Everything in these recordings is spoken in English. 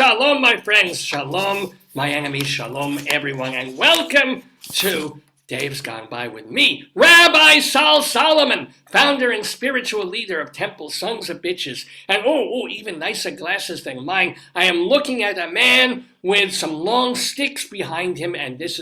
Shalom, my friends. Shalom, my enemies. Shalom, everyone. And welcome to Dave's Gone By with me, Rabbi Sol Solomon, founder and spiritual leader of Temple Sons of Bitches. And even nicer glasses than mine. I am looking at a man with some long sticks behind him, and this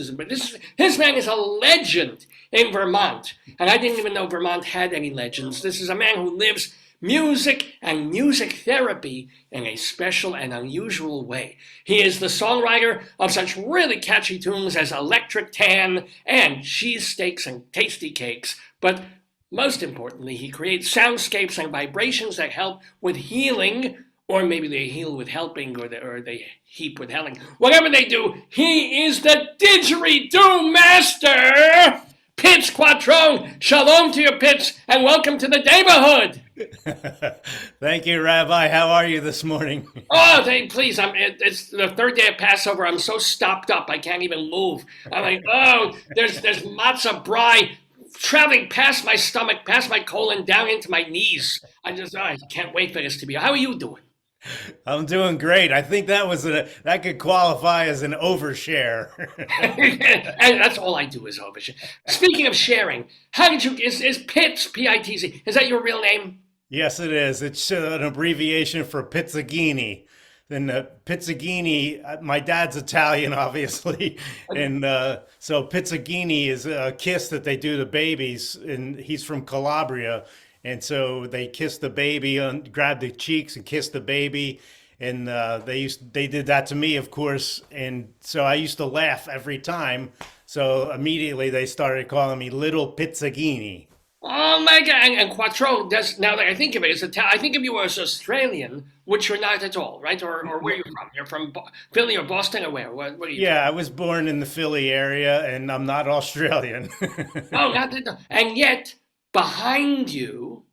man is a legend in Vermont. And I didn't even know Vermont had any legends. This is a man who lives music and music therapy in a special and unusual way. He is the songwriter of such really catchy tunes as Electric Tan and Cheese Steaks and Tasty Cakes, but most importantly, he creates soundscapes and vibrations that help with healing, or maybe they heal with helping, or they heap with helling. Whatever they do, he is the didgeridoo master! PITZ QUATTRONE! Shalom to your PITZ, and welcome to the neighborhood! Thank you, Rabbi. How are you this morning? Please, it's the third day of Passover. I'm so stopped up, I can't even move. I'm like, there's matzah brie traveling past my stomach, past my colon, down into my knees. I can't wait for this to be. How are you doing? I'm doing great. I think that could qualify as an overshare. And that's all I do is overshare. Speaking of sharing, is PITZ, P-I-T-Z, is that your real name? Yes, it is. It's an abbreviation for Pizzagini. And Pizzagini, my dad's Italian, obviously. And so Pizzagini is a kiss that they do to babies. And he's from Calabria. And so they kissed the baby, grabbed the cheeks and kissed the baby. And they did that to me, of course. And so I used to laugh every time. So immediately they started calling me Little Pizzagini. Oh my God! And Quattrone, now that I think of it, I think of you as Australian, which you're not at all, right? Or where are you from? You're from Philly or Boston or where? What are you? Yeah, I was born in the Philly area, and I'm not Australian. No, and yet behind you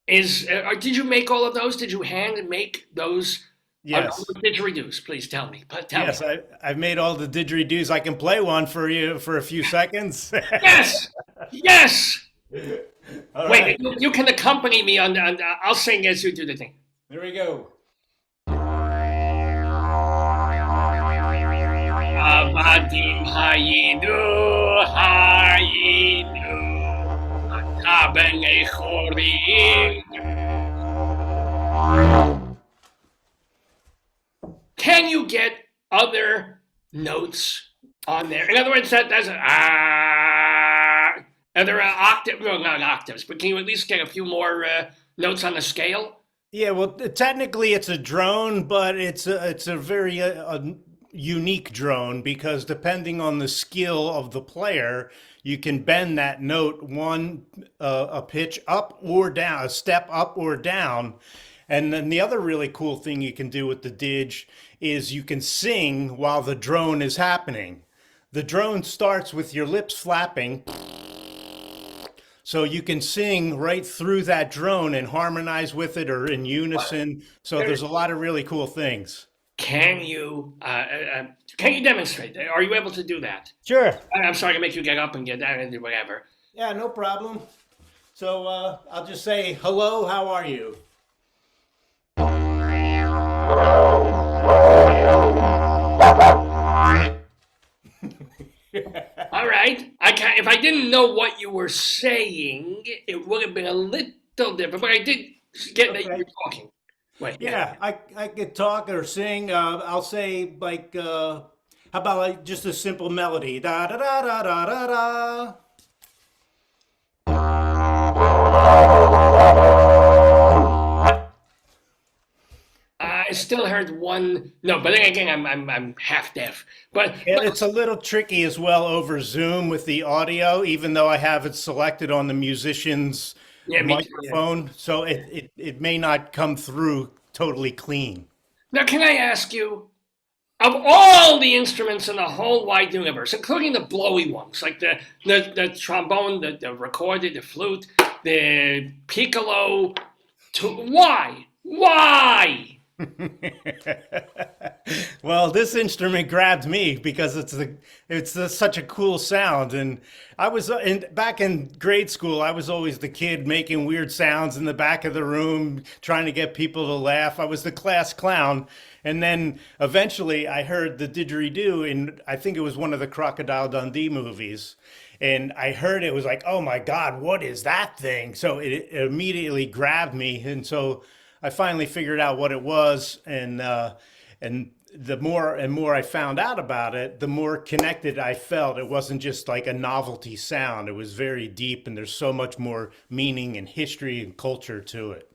is. Did you make all of those? Did you hand make those? Yes. Didgeridoos, please tell me. Yes, I've made all the didgeridoos. I can play one for you for a few seconds. Yes, yes. All Wait, right. you can accompany me on I'll sing as you do the thing. Here we go. Avadim hayinu ataben echorim. Can you get other notes on there? In other words, that's are there octaves? Well, not octaves, but can you at least get a few more notes on the scale? Yeah, well, technically it's a drone, but it's a very unique drone because depending on the skill of the player, you can bend that note a pitch up or down, a step up or down. And then the other really cool thing you can do with the didge is you can sing while the drone is happening. The drone starts with your lips flapping. So you can sing right through that drone and harmonize with it or in unison. So there's a lot of really cool things. Can you demonstrate that? Are you able to do that? Sure. I'm sorry to make you get up and get down and do whatever. Yeah, no problem. So I'll just say, hello, how are you? All right. If I didn't know what you were saying, it would have been a little different. But I did get that you were talking. Wait. Yeah, I could talk or sing. I'll say like, how about like just a simple melody? Da da da da da da da. I still heard one. No, but then again, I'm half deaf. But It's a little tricky as well over Zoom with the audio, even though I have it selected on the musician's microphone, so it may not come through totally clean. Now, can I ask you, of all the instruments in the whole wide universe, including the blowy ones, like the trombone, the recorder, the flute, the piccolo, why? Well, this instrument grabbed me because such a cool sound, and back in grade school. I was always the kid making weird sounds in the back of the room, trying to get people to laugh. I was the class clown, and then eventually I heard the didgeridoo in I think it was one of the Crocodile Dundee movies, and I heard it was like, oh my God, what is that thing? So it immediately grabbed me, and so I finally figured out what it was, and the more and more I found out about it, the more connected I felt. It wasn't just like a novelty sound. It was very deep, and there's so much more meaning and history and culture to it.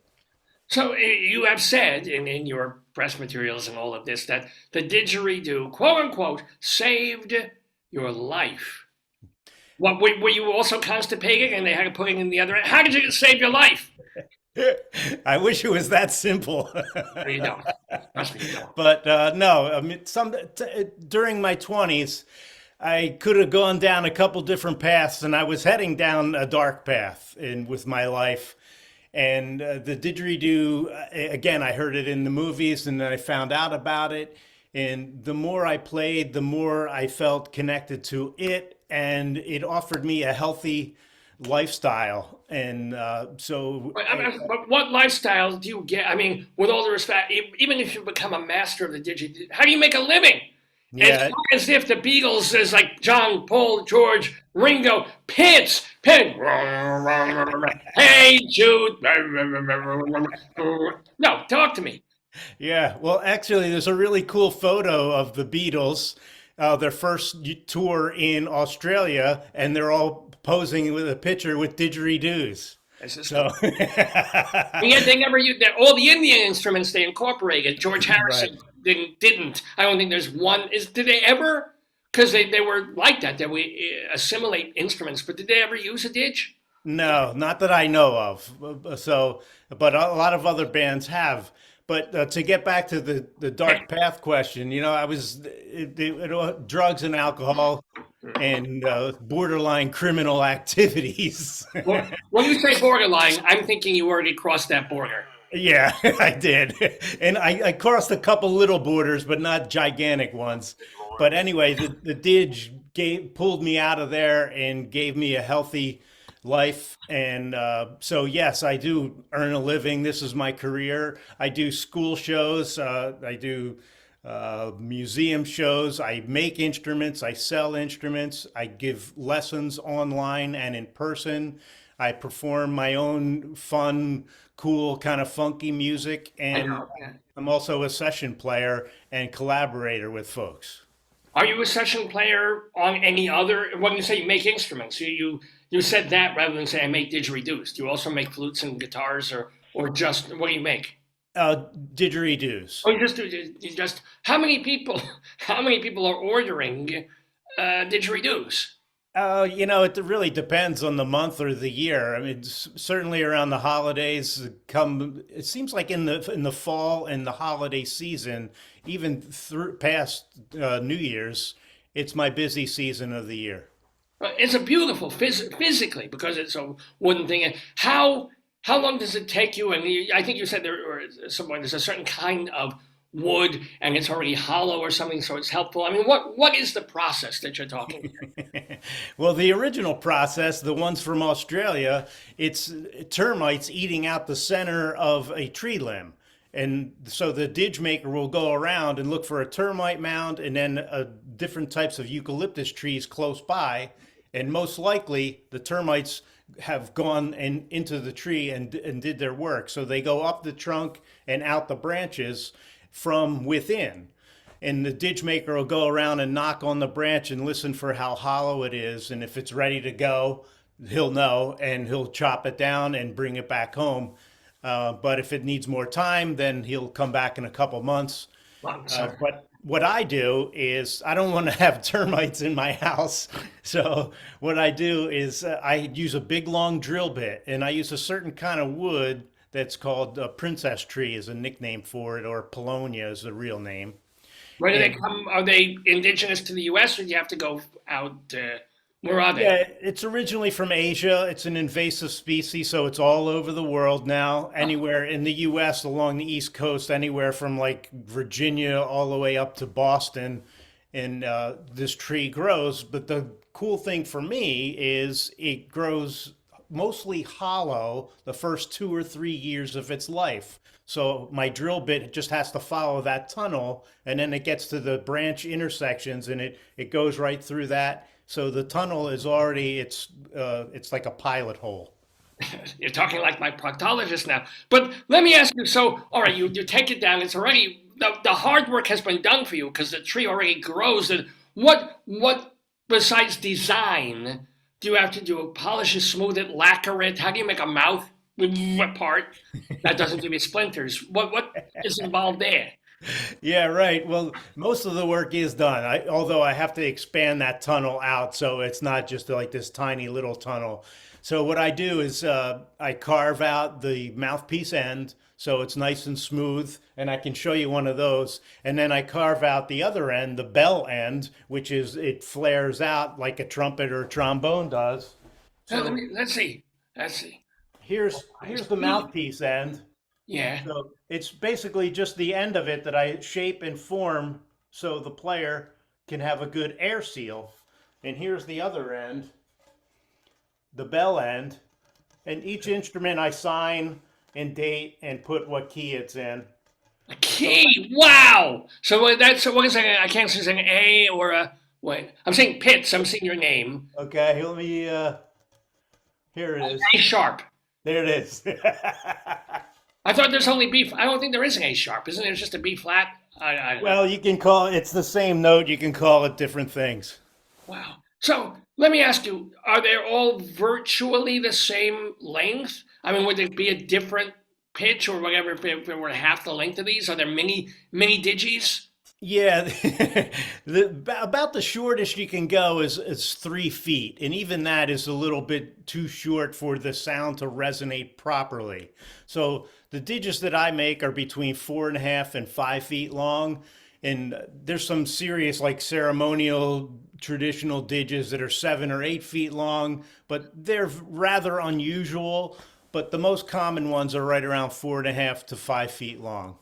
So you have said in your press materials and all of this that the didgeridoo, quote unquote, saved your life. What were you also constipated and they had to put it in the other end? How did it save your life? I wish it was that simple. No, you don't. Trust me, you don't. But no, I mean, during my 20s, I could have gone down a couple different paths, and I was heading down a dark path with my life. And the didgeridoo, again, I heard it in the movies, and then I found out about it. And the more I played, the more I felt connected to it, and it offered me a healthy lifestyle. And But what lifestyle do you get? I mean, with all the respect, even if you become a master of the didgeridoo, how do you make a living? It's yeah, not as if the Beatles is like John, Paul, George, Ringo, Pitts, hey Jude. No, talk to me. yeah. Well, actually, there's a really cool photo of the Beatles, their first tour in Australia, and they're all posing with a picture with didgeridoos. This is So, And yet they never used that. All the Indian instruments they incorporated. George right. Harrison didn't. I don't think there's one. Did they ever? Because they were like that. That we assimilate instruments. But did they ever use a didge? No, not that I know of. So, but a lot of other bands have. But to get back to the dark path question, I was drugs and alcohol and borderline criminal activities. Well, when you say borderline, I'm thinking you already crossed that border. Yeah, I did. And I crossed a couple little borders, but not gigantic ones. But anyway, the Didge pulled me out of there and gave me a healthy life. And so, yes, I do earn a living. This is my career. I do school shows, I do museum shows. I make instruments, I sell instruments, I give lessons online and in person. I perform my own fun, cool, kind of funky music, I and know. Yeah. I'm also a session player and collaborator with folks. Are you a session player on any other? When you say you make instruments, you said that rather than say I make didgeridoos. Do you also make flutes and guitars, or just what do you make? Didgeridoos. Oh, you just how many people how many people are ordering didgeridoos? It really depends on the month or the year. I mean, certainly around the holidays come. It seems like in the fall and the holiday season, even through past New Year's, it's my busy season of the year. It's a beautiful physically because it's a wooden thing. And how long does it take you? And I think you said there or somewhere there's a certain kind of wood and it's already hollow or something, so it's helpful. I mean, what is the process that you're talking about? Well, the original process, the ones from Australia, it's termites eating out the center of a tree limb. And so the didge maker will go around and look for a termite mound and then different types of eucalyptus trees close by. And most likely the termites have gone into the tree and did their work. So they go up the trunk and out the branches from within. And the didge maker will go around and knock on the branch and listen for how hollow it is. And if it's ready to go, he'll know and he'll chop it down and bring it back home. But if it needs more time, then he'll come back in a couple months. But what I do is I don't want to have termites in my house. So what I do is I use a big long drill bit and I use a certain kind of wood that's called princess tree is a nickname for it, or Polonia is the real name. Where do they And come? Are they indigenous to the U.S. or do you have to go out? Where are they? Yeah, it's originally from Asia. It's an invasive species, so it's all over the world now. Oh, Anywhere in the US along the East Coast, anywhere from like Virginia all the way up to Boston. And this tree grows. But the cool thing for me is it grows mostly hollow the first 2 or 3 years of its life. So my drill bit just has to follow that tunnel, and then it gets to the branch intersections, and it goes right through that. So the tunnel is already it's like a pilot hole. you're talking like my proctologist now. But let me ask you. So, all right, you take it down. It's already the hard work has been done for you because the tree already grows. And what besides design do you have to do? Polish it, smooth it, lacquer it? How do you make a mouth part that doesn't give you splinters? What is involved there? Yeah, right. Well, most of the work is done. Although I have to expand that tunnel out so it's not just like this tiny little tunnel. So what I do is I carve out the mouthpiece end so it's nice and smooth, and I can show you one of those. And then I carve out the other end, the bell end, which is it flares out like a trumpet or a trombone does. So Let's see. Let's see. here's the mouthpiece end. Yeah. So it's basically just the end of it that I shape and form so the player can have a good air seal. And here's the other end, the bell end. And each instrument I sign and date and put what key it's in. A So, key. Wow. So what is that? I can't say an A or a wait. I'm saying PITZ. I'm seeing your name. okay, let me, here it is. A sharp. There it is. I thought there's only B. I don't think there is an A sharp. Isn't there just a B flat? Well, you can call it's the same note, you can call it different things. Wow. So let me ask you: are they all virtually the same length? I mean, would it be a different pitch or whatever if it were half the length of these? Are there mini digis? Yeah, about the shortest you can go is 3 feet, and even that is a little bit too short for the sound to resonate properly. So the digits that I make are between 4.5 and 5 feet long, and there's some serious like ceremonial traditional digits that are 7 or 8 feet long, but they're rather unusual. But the most common ones are right around 4.5 to 5 feet long.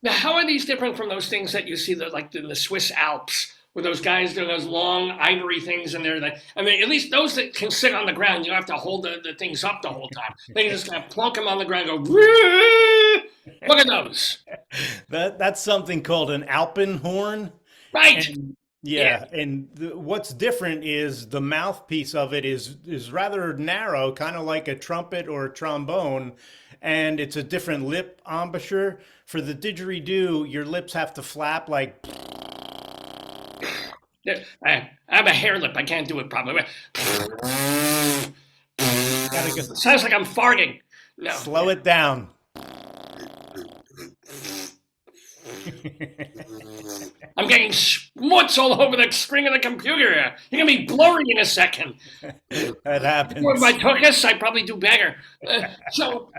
Now, how are these different from those things that you see like in the Swiss Alps, where those guys do those long ivory things, and they're like, I mean, at least those that can sit on the ground, you don't have to hold the things up the whole time. They can just kind of plunk them on the ground, and go. "Woo!" Look at those. That's something called an Alpenhorn. Right. And Yeah. yeah, and what's different is the mouthpiece of it is rather narrow, kind of like a trumpet or a trombone, and it's a different lip embouchure. For the didgeridoo, your lips have to flap like Yeah, I have a hair lip. I can't do it properly. gotta go Sounds like I'm farting. No. slow it down. I'm getting schmutz all over the screen of the computer. You're going to be blurry in a second. That With my happens. tuchus, I probably do better. So,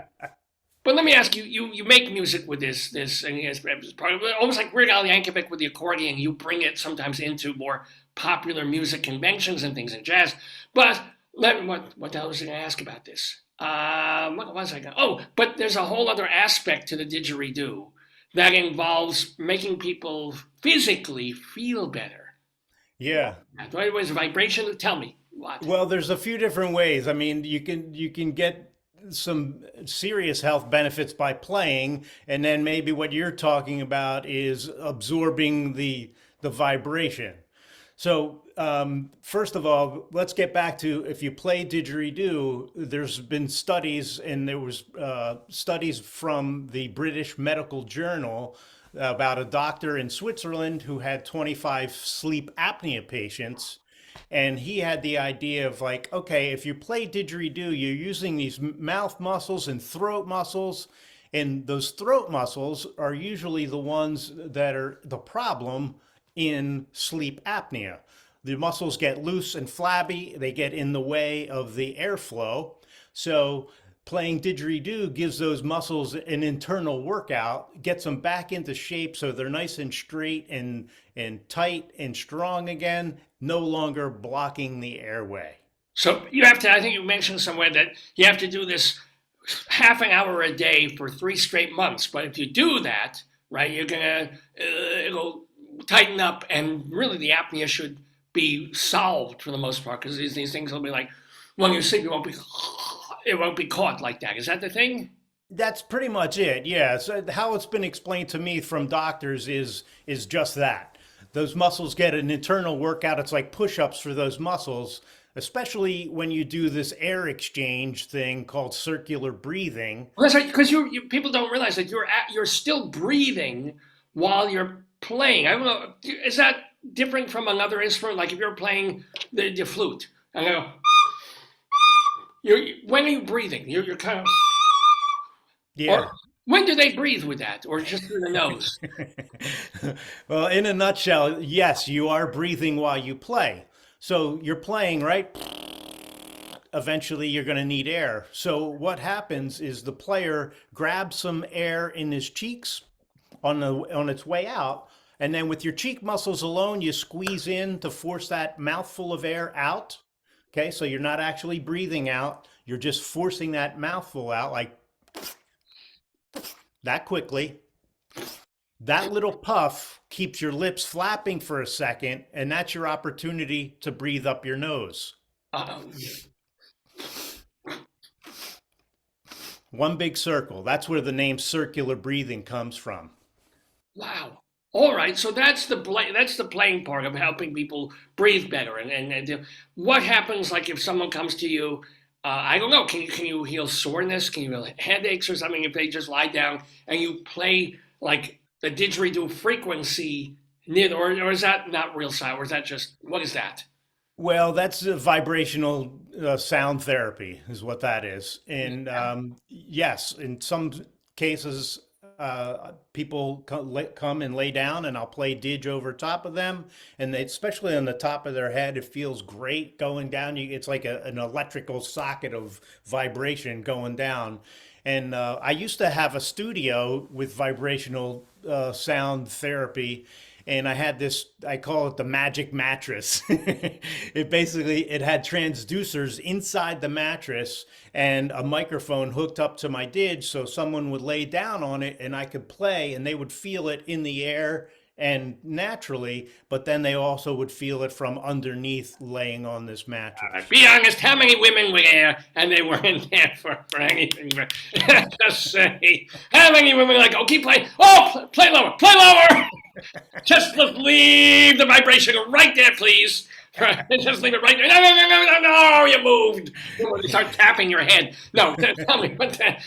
but let me ask you, you make music with this, and it's probably almost like Weird Al Yankovic with the accordion. You bring it sometimes into more popular music conventions and things in jazz. But what the hell was I going to ask about this? What was I going? Oh, but there's a whole other aspect to the didgeridoo that involves making people physically feel better. Yeah. What was vibration? Tell me what. Well, there's a few different ways. I mean, you can get some serious health benefits by playing, and then maybe what you're talking about is absorbing the vibration. So, first of all, let's get back to if you play didgeridoo, there's been studies, and there was studies from the British Medical Journal about a doctor in Switzerland who had 25 sleep apnea patients. And he had the idea of like, okay, if you play didgeridoo, you're using these mouth muscles and throat muscles. And those throat muscles are usually the ones that are the problem in sleep apnea. The muscles get loose and flabby, they get in the way of the airflow. So playing didgeridoo gives those muscles an internal workout, gets them back into shape so they're nice and straight and tight and strong again, no longer blocking the airway. So you have to, I think you mentioned somewhere that you have to do this half an hour a day for 3 straight months. But if you do that, right, you're gonna it'll tighten up, and really the apnea should be solved for the most part because these things will be like when you sleep, it won't be caught like that. Is that the thing? That's pretty much it. Yeah. So how it's been explained to me from doctors is just that. Those muscles get an internal workout. It's like push-ups for those muscles, especially when you do this air exchange thing called circular breathing. Well, that's right, because people don't realize that you're still breathing while you're playing. I don't know. Is that different from another instrument? Like if you're playing the flute, and I go, when are you breathing? You're kind of. Yeah. Or when do they breathe with that, or just through the nose? Well, in a nutshell, yes, you are breathing while you play. So you're playing, right? Eventually, you're going to need air. So what happens is the player grabs some air in his cheeks on its way out, and then with your cheek muscles alone, you squeeze in to force that mouthful of air out. Okay, so you're not actually breathing out; you're just forcing that mouthful out, like that quickly. That little puff keeps your lips flapping for a second, and that's your opportunity to breathe up your nose. Uh, One big circle. That's where the name circular breathing comes from. wow. All right, so that's the playing part of helping people breathe better. And what happens like if someone comes to you? I don't know. Can you heal soreness? Can you heal headaches or something if they just lie down and you play like the didgeridoo frequency or is that not real sound? Or is that just what is that? Well, that's a vibrational sound therapy, is what that is. And yes, in some cases, people come and lay down, and I'll play didge over top of them. And especially on the top of their head, it feels great going down. It's like an electrical socket of vibration going down. And I used to have a studio with vibrational sound therapy, and I had this, I call it the magic mattress. It had transducers inside the mattress and a microphone hooked up to my didge, so someone would lay down on it and I could play and they would feel it in the air and naturally, but then they also would feel it from underneath laying on this mattress. Be honest, how many women were there and they weren't there for anything? Just say, how many women were like, oh, keep playing. Oh, play lower, play lower. Just leave the vibration right there, please. Just leave it right there. No, you moved. You start tapping your head. No, tell me what that.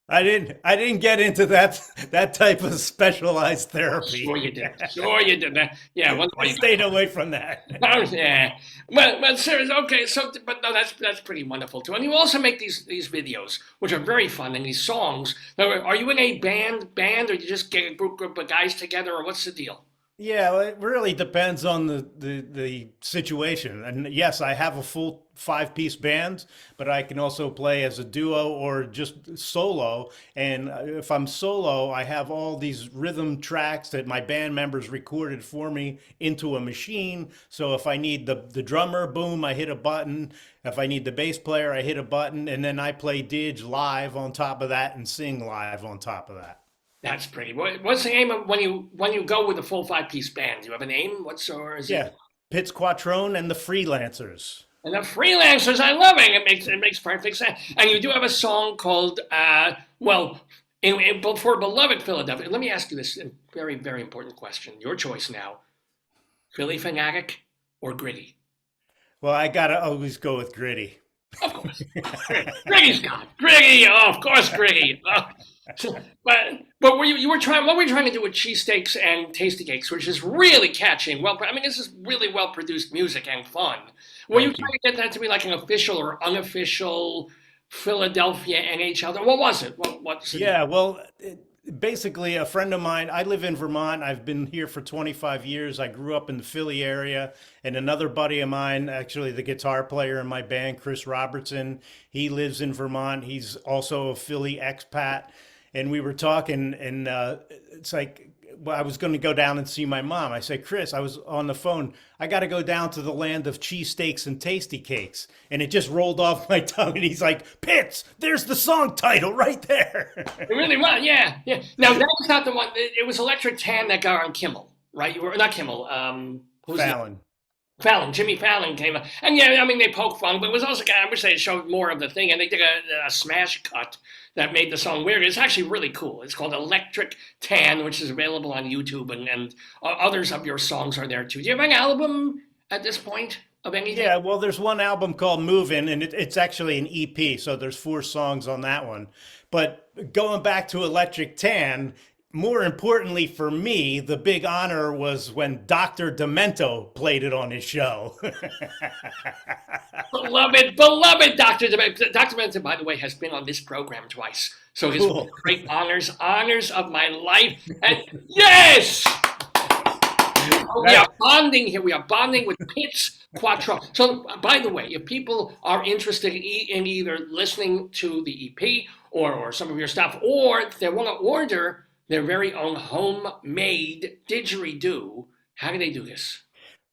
I didn't get into that type of specialized therapy. Sure you did. Sure you did. Yeah, I stayed away from that. Oh, yeah. Well, seriously, okay. So, but no, that's pretty wonderful too. And you also make these videos, which are very fun, and these songs. Now, are you in a band, or you just get a group of guys together, or what's the deal? Yeah, well, it really depends on the situation. And yes, I have a full 5-piece band, but I can also play as a duo or just solo. And if I'm solo, I have all these rhythm tracks that my band members recorded for me into a machine. So if I need the drummer, boom, I hit a button. If I need the bass player, I hit a button, and then I play didge live on top of that and sing live on top of that. That's pretty. What's the name of when you go with a full 5-piece band? Do you have a name? Or is Yeah, it? PITZ QUATTRONE and the Freelancers. And the freelancers, I love it. It makes perfect sense. And you do have a song called for beloved Philadelphia. Let me ask you this very very important question. Your choice now: Philly fanatic or gritty? Well, I gotta always go with gritty. Of course, Gritty's got Gritty. Oh, of course, Gritty. But you were trying? What were you trying to do with cheesesteaks and tasty cakes, which is really catchy and well? I mean, this is really well produced music and fun. Were you Thank you. trying to get that to be like an official or unofficial Philadelphia NHL? What was it? What's it? Yeah, well, basically a friend of mine. I live in Vermont. I've been here for 25 years. I grew up in the Philly area, and another buddy of mine, actually the guitar player in my band, Chris Robertson, he lives in Vermont. He's also a Philly expat, and we were talking, and it's like, well, I was going to go down and see my mom. I said, Chris, I was on the phone. I got to go down to the land of cheesesteaks and tasty cakes. And it just rolled off my tongue. And he's like, Pitts, there's the song title right there. It really was, yeah, yeah. Now that was not the one. It was Electric Tan that got on Kimmel, right? You were not Kimmel. Who's the Fallon. Fallon, Jimmy Fallon came up. And yeah, I mean, they poked fun, but it was also, I wish they showed more of the thing. And they did a smash cut that made the song weird. It's actually really cool. It's called Electric Tan, which is available on YouTube, and others of your songs are there too. Do you have an album at this point of anything? Yeah, well, there's one album called Movin', and it's actually an EP. So there's 4 songs on that one. But going back to Electric Tan, more importantly for me, the big honor was when Dr. Demento played it on his show. Beloved Dr. Demento. Dr. Demento, by the way, has been on this program twice. So his Cool. great honors of my life. And yes! We are bonding here. We are bonding with PITZ QUATTRONE. So, by the way, if people are interested in either listening to the EP or some of your stuff, or if they want to order their very own homemade didgeridoo, how do they do this?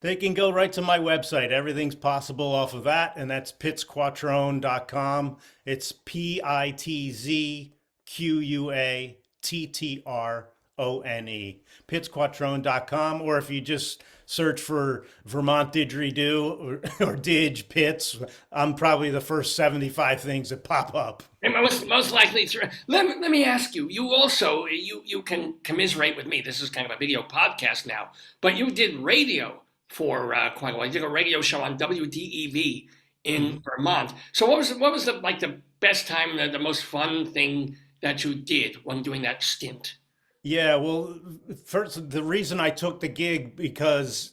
They can go right to my website. Everything's possible off of that, and that's pitzquattrone.com. It's PITZQUATTRONE. pitzquattrone.com, or if you just search for Vermont didgeridoo or Didge Pitts, I'm probably the first 75 things that pop up. And most likely, let me ask you. You also you can commiserate with me. This is kind of a video podcast now, but you did radio for quite a while. You did a radio show on WDEV in Vermont. So what was the best time, the most fun thing that you did when doing that stint? Yeah, well, first, the reason I took the gig because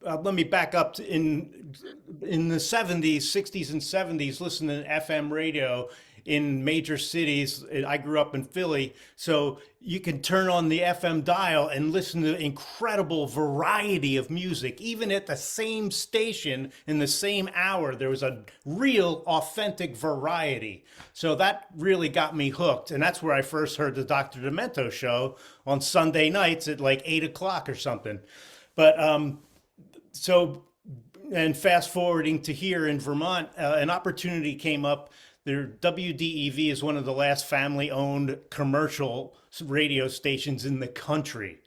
let me back up in the 70s, 60s and 70s, listening to FM radio in major cities. I grew up in Philly, so you can turn on the FM dial and listen to incredible variety of music. Even at the same station in the same hour, there was a real authentic variety. So that really got me hooked. And that's where I first heard the Dr. Demento show on Sunday nights at like 8 o'clock or something. But so, and fast forwarding to here in Vermont, an opportunity came up. Their WDEV is one of the last family-owned commercial radio stations in the country.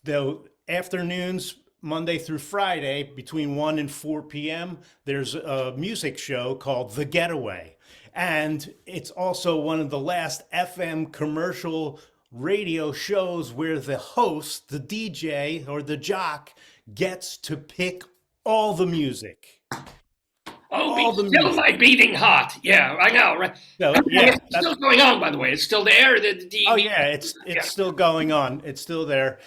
Though afternoons, Monday through Friday, between 1 and 4 p.m., there's a music show called The Getaway. And it's also one of the last FM commercial radio shows where the host, the DJ or the jock, gets to pick all the music. Oh, still my beating heart. Yeah, I know, right? So, yeah, it's still going on, by the way. It's still there. Oh yeah, it's still going on. It's still there.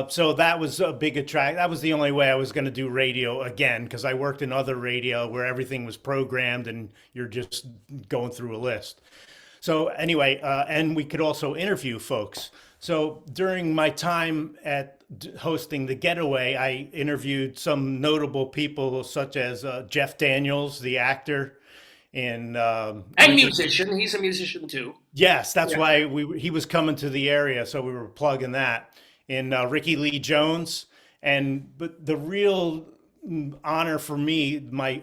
So that was a big attract. That was the only way I was going to do radio again, because I worked in other radio where everything was programmed and you're just going through a list. So anyway, and we could also interview folks. So during my time at hosting The Getaway, I interviewed some notable people such as Jeff Daniels, the actor, and musician. He's a musician too. Yes, that's why he was coming to the area, so we were plugging that. And Ricky Lee Jones, but the real honor for me, my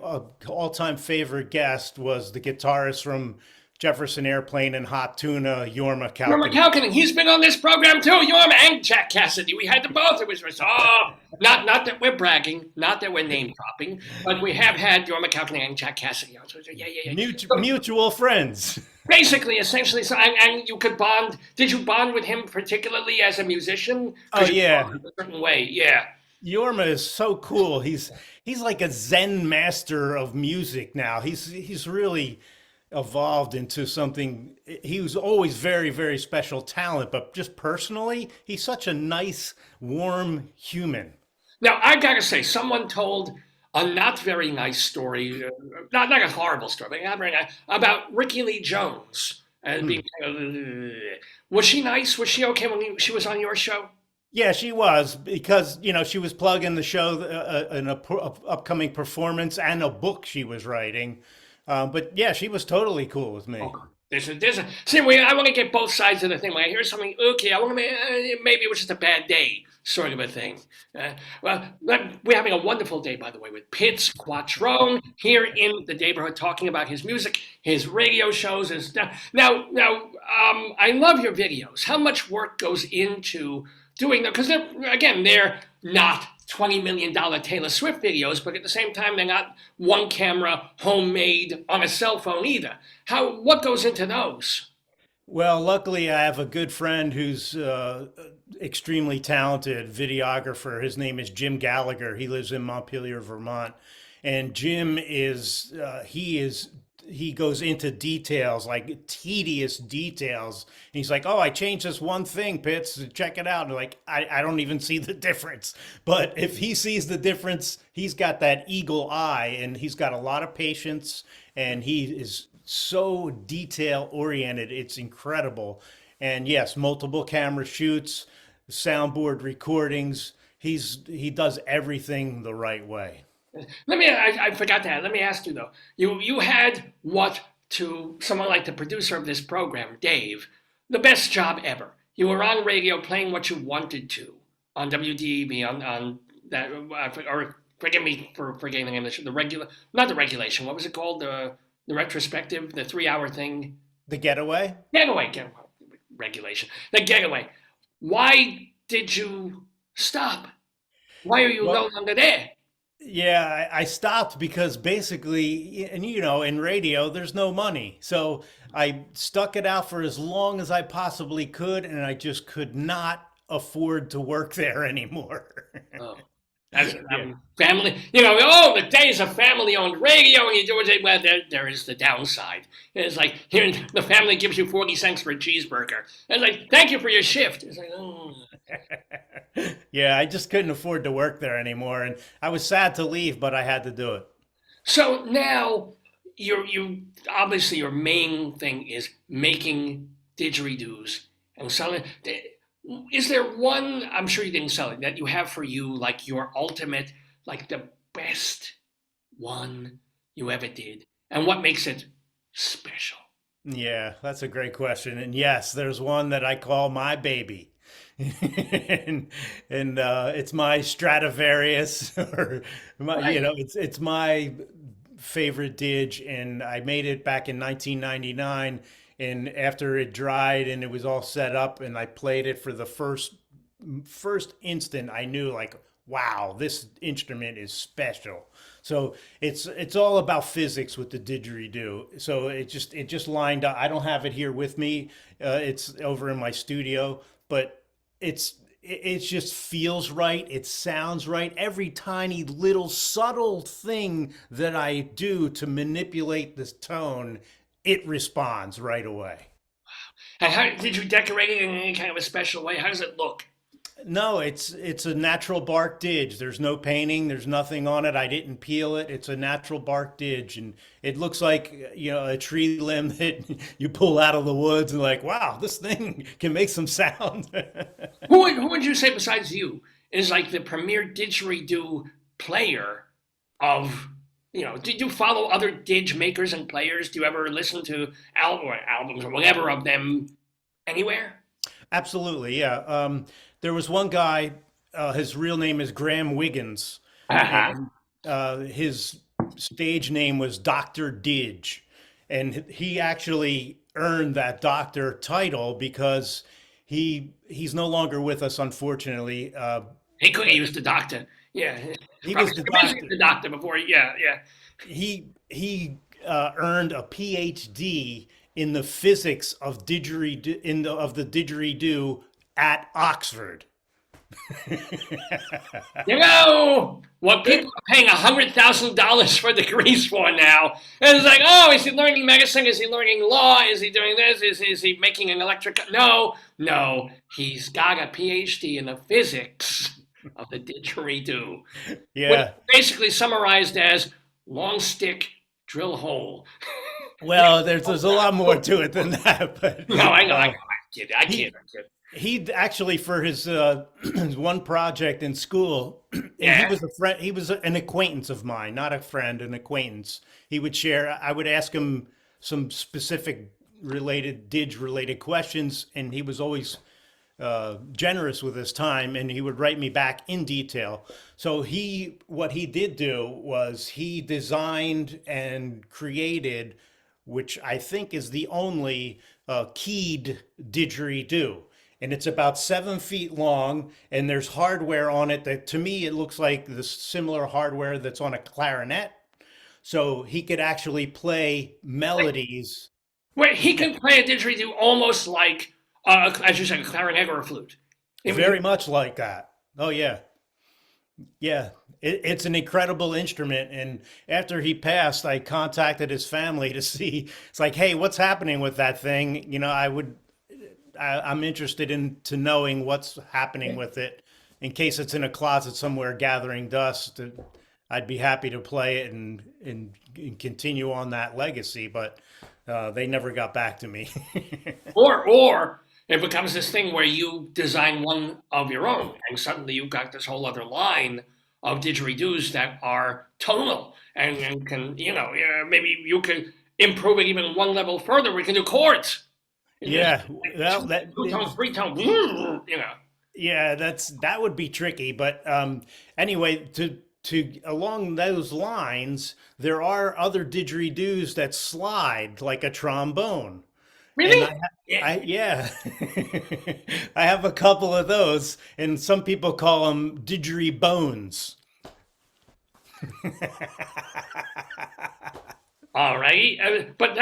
all-time favorite guest was the guitarist from Jefferson Airplane and Hot Tuna, Jorma Kaukonen. Jorma Kaukonen, he's been on this program too. Jorma and Jack Cassidy. We had them both. It was not that we're bragging, not that we're name dropping, but we have had Jorma Kaukonen and Jack Cassidy on. So, yeah. Mutual friends. Basically, essentially, so and you could bond. Did you bond with him particularly as a musician? Oh yeah, a certain way, yeah. Jorma is so cool. He's like a Zen master of music now. He's really evolved into something. He was always very, very special talent, but just personally, he's such a nice, warm human. Now, I gotta say, someone told a not very nice story, not a horrible story, but not very nice, about Ricky Lee Jones Being, was she nice? Was she okay when she was on your show? Yeah, she was because she was plugging the show, upcoming performance and a book she was writing. But yeah, she was totally cool with me. Okay. See, I want to get both sides of the thing. When I hear something, okay, I want to maybe it was just a bad day, sort of a thing. We're having a wonderful day, by the way, with PITZ QUATTRONE here in the neighborhood, talking about his music, his radio shows. I love your videos. How much work goes into doing them? Because they're not $20 million Taylor Swift videos, but at the same time, they're not one camera, homemade on a cell phone either. What goes into those? Well, luckily, I have a good friend who's extremely talented videographer. His name is Jim Gallagher. He lives in Montpelier, Vermont, and Jim he goes into details, like tedious details. And he's like, "Oh, I changed this one thing, Pitts. Check it out." And like, I don't even see the difference. But if he sees the difference, he's got that eagle eye, and he's got a lot of patience, and he is so detail oriented. It's incredible. And yes, multiple camera shoots, soundboard recordings. He does everything the right way. I forgot that. Let me ask you though. You had what to someone like the producer of this program, Dave, the best job ever. You were on radio playing what you wanted to on WDEB on that or forgive me for forgetting the name of the regular, not the regulation. What was it called? The retrospective, the 3 hour thing. The Getaway? Getaway, regulation. The Getaway. Why did you stop? Why are you no Well, longer there? yeah, I stopped because basically, and in radio, there's no money. So I stuck it out for as long as I possibly could, and I just could not afford to work there anymore. Oh, that's Yeah. family. The days of family-owned radio, and you do it. Well, there is the downside. It's like here, the family gives you 40 cents for a cheeseburger. And it's like, thank you for your shift. It's like, oh. Yeah, I just couldn't afford to work there anymore, and I was sad to leave, but I had to do it. So now, you obviously your main thing is making didgeridoos and selling. Is there one? I'm sure you didn't sell it that you have for you, like your ultimate, like the best one you ever did, and what makes it special? Yeah, that's a great question. And yes, there's one that I call my baby. and it's my Stradivarius or my, Right. it's my favorite dig, and I made it back in 1999. And after it dried and it was all set up, and I played it for the first instant, I knew like, wow, this instrument is special. So it's all about physics with the didgeridoo. So it just lined up. I don't have it here with me. It's over in my studio, but it just feels right. It sounds right. Every tiny little subtle thing that I do to manipulate this tone, it responds right away. And how did you decorate it in any kind of a special way? How does it look? No, it's a natural bark didge. There's no painting. There's nothing on it. I didn't peel it. It's a natural bark didge, and it looks like a tree limb that you pull out of the woods, and like, wow, this thing can make some sound. Who would you say besides you is like the premier didgeridoo player of? Did you follow other didge makers and players? Do you ever listen to albums or whatever of them anywhere? Absolutely, yeah. There was one guy. His real name is Graham Wiggins, Uh-huh. and his stage name was Doctor Didge, and he actually earned that doctor title because he's no longer with us, unfortunately. He could have But used the doctor. Yeah, he probably was the busy doctor. the doctor before. Yeah, yeah. He earned a PhD in the physics of the didgeridoo at Oxford. What people are paying $100,000 for degrees for now. And it's like, oh, is he learning medicine? Is he learning law? Is he doing this? Is he making an electric? No, no. He's got a PhD in the physics of the didgeridoo, which is Yeah, basically summarized as long stick, drill hole. Well, there's a lot more to it than that, but No, I know, I know. uh, I kid, I kid, he I kid. he actually for his his one project in school, and he Yeah. was a friend. He was an acquaintance of mine, not a friend, an acquaintance. He would share. I would ask him some specific related related questions, and he was always generous with his time, and he would write me back in detail. So what he did do was he designed and created, which I think is the only keyed didgeridoo. And it's about 7 feet long, and there's hardware on it that to me it looks like the similar hardware that's on a clarinet. So he could actually play melodies. Wait, he Yeah, can play a didgeridoo almost like, as you said, a clarinet or a flute. I mean, very much like that. Oh yeah. Yeah, it's an incredible instrument. And after he passed, I contacted his family to see. It's like, hey, what's happening with that thing? I'm interested in to knowing what's happening with it. In case it's in a closet somewhere gathering dust, I'd be happy to play it and continue on that legacy. But they never got back to me. or it becomes this thing where you design one of your own, and suddenly you've got this whole other line of didgeridoos that are tonal and can, yeah, maybe you can improve it even one level further. We can do chords. Yeah, well, Two tones, three tones, you know. yeah, that would be tricky, but anyway, to along those lines, there are other didgeridoos that slide like a trombone, and Really? Yeah. yeah, I have a couple of those, and some people call them didgeribones. All right. But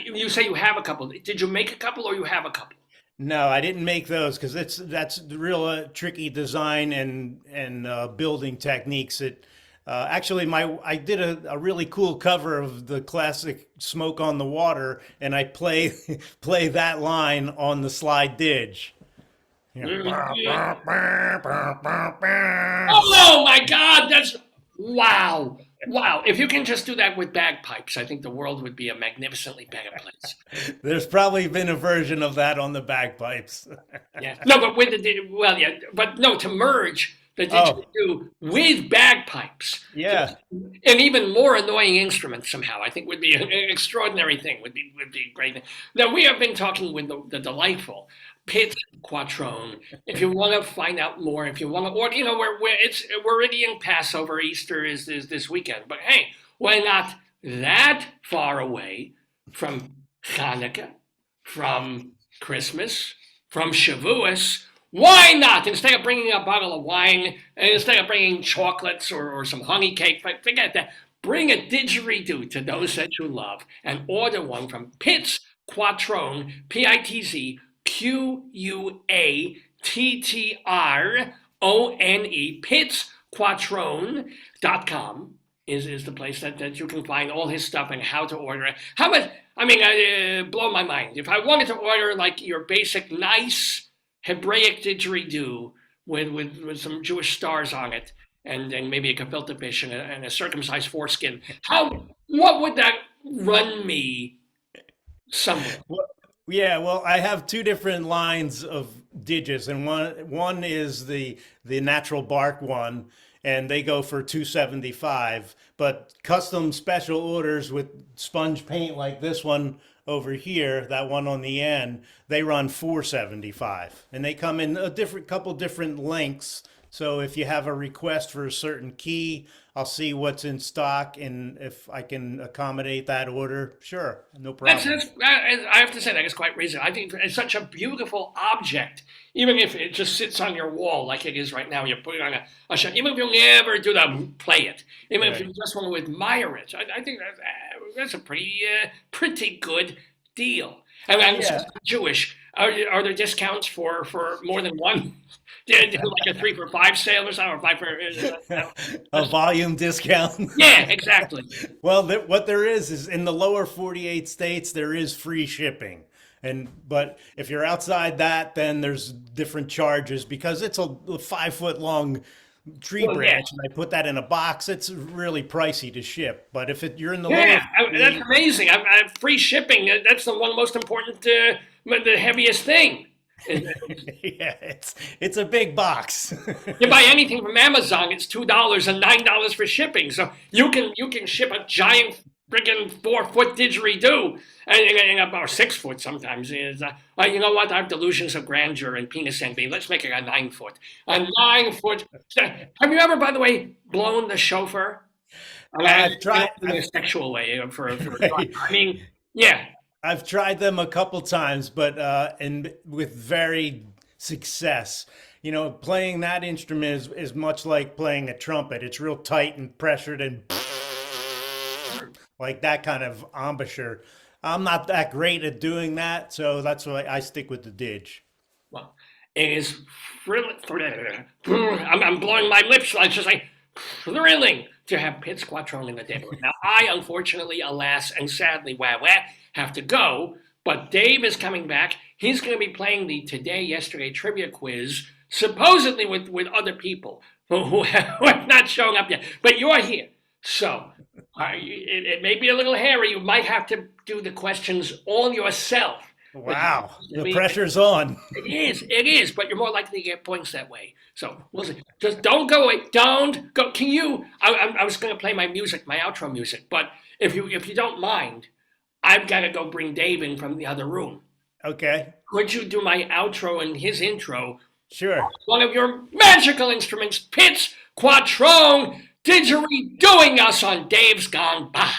you say you have a couple. Did you make a couple or you have a couple? No, I didn't make those because that's the real tricky design and building techniques. It actually my I did a really cool cover of the classic "Smoke on the Water," and I play play that line on the slide didge. You know, bah, bah, bah, bah, bah, bah. Oh my God, that's wow. Wow. If you can just do that with bagpipes, I think the world would be a magnificently better place. There's probably been a version of that on the bagpipes. Yeah. No, but well, yeah, but no, to merge the Oh, didgeridoo with bagpipes, yeah. an even more annoying instrument somehow, I think would be an extraordinary thing. Would be great. Now we have been talking with the delightful PITZ QUATTRONE. If you want to find out more, if you want to, or we're already in Passover. Easter is this weekend, but hey, why not that far away from Hanukkah, from Christmas, from Shavuos? Why not? Instead of bringing a bottle of wine, and instead of bringing chocolates or some honey cake, forget that. Bring a didgeridoo to those that you love and order one from PITZ QUATTRONE, PITZQUATTRONE, PITZQuattrone.com is the place that you can find all his stuff and how to order it. How much, I mean, blow my mind. If I wanted to order like your basic nice Hebraic didgeridoo with some Jewish stars on it, and maybe a gefilte fish and a circumcised foreskin. What would that run me somewhere? Well, yeah, well, I have two different lines of digits, and one is the natural bark one, and they go for 275. But custom special orders with sponge paint like this one over here, that one on the end, they run 475, and they come in a different couple different lengths. So if you have a request for a certain key, I'll see what's in stock, and if I can accommodate that order, sure, no problem. I have to say that is quite reasonable. I think it's such a beautiful object, even if it just sits on your wall like it is right now. You put it on a shelf. Even if you never do that, play it. Even if you Right. just want to admire it, I think that's a pretty good deal. And since Yeah. I'm Jewish, are there discounts for more than one? Did like a 3 for 5 sale or something, or 5 for? A volume discount. Yeah, exactly. Well, what there is in the lower 48 states, there is free shipping. But if you're outside that, then there's different charges because it's a 5 foot long tree Well, yeah. branch and I put that in a box, it's really pricey to ship. But if you're in the lower Yeah, that's 48, amazing. Free shipping. That's the one most important, the heaviest thing. yeah, it's a big box. You buy anything from Amazon, it's $2 and $9 for shipping. So you can ship a giant friggin' 4-foot didgeridoo, or 6 foot sometimes. Is you know what? I have delusions of grandeur and penis envy. Let's make it a 9 foot. A 9 foot. Have you ever, by the way, blown the chauffeur? I've tried. In a sexual way I mean, yeah. I've tried them a couple times, but and with very success. Playing that instrument is much like playing a trumpet. It's real tight and pressured and like that kind of embouchure. I'm not that great at doing that, so that's why I stick with the didge. Well, it is thrilling. I'm blowing my lips. I just like thrilling to have PITZ QUATTRONE in the neighborhood. Now, I unfortunately, alas, and sadly, have to go. But Dave is coming back. He's going to be playing the Today, Yesterday trivia quiz, supposedly with other people who have not shown up yet. But you're here. So it may be a little hairy. You might have to do the questions all yourself. Wow, the pressure's on. It is, but you're more likely to get points that way. So we'll see. Just don't go away. Don't go. Can you? I was going to play my music, my outro music, but if you don't mind, I've got to go bring Dave in from the other room. Okay. Could you do my outro and his intro? Sure. One of your magical instruments, PITZ QUATTRONE, didgeridooing us on Dave's Gone By.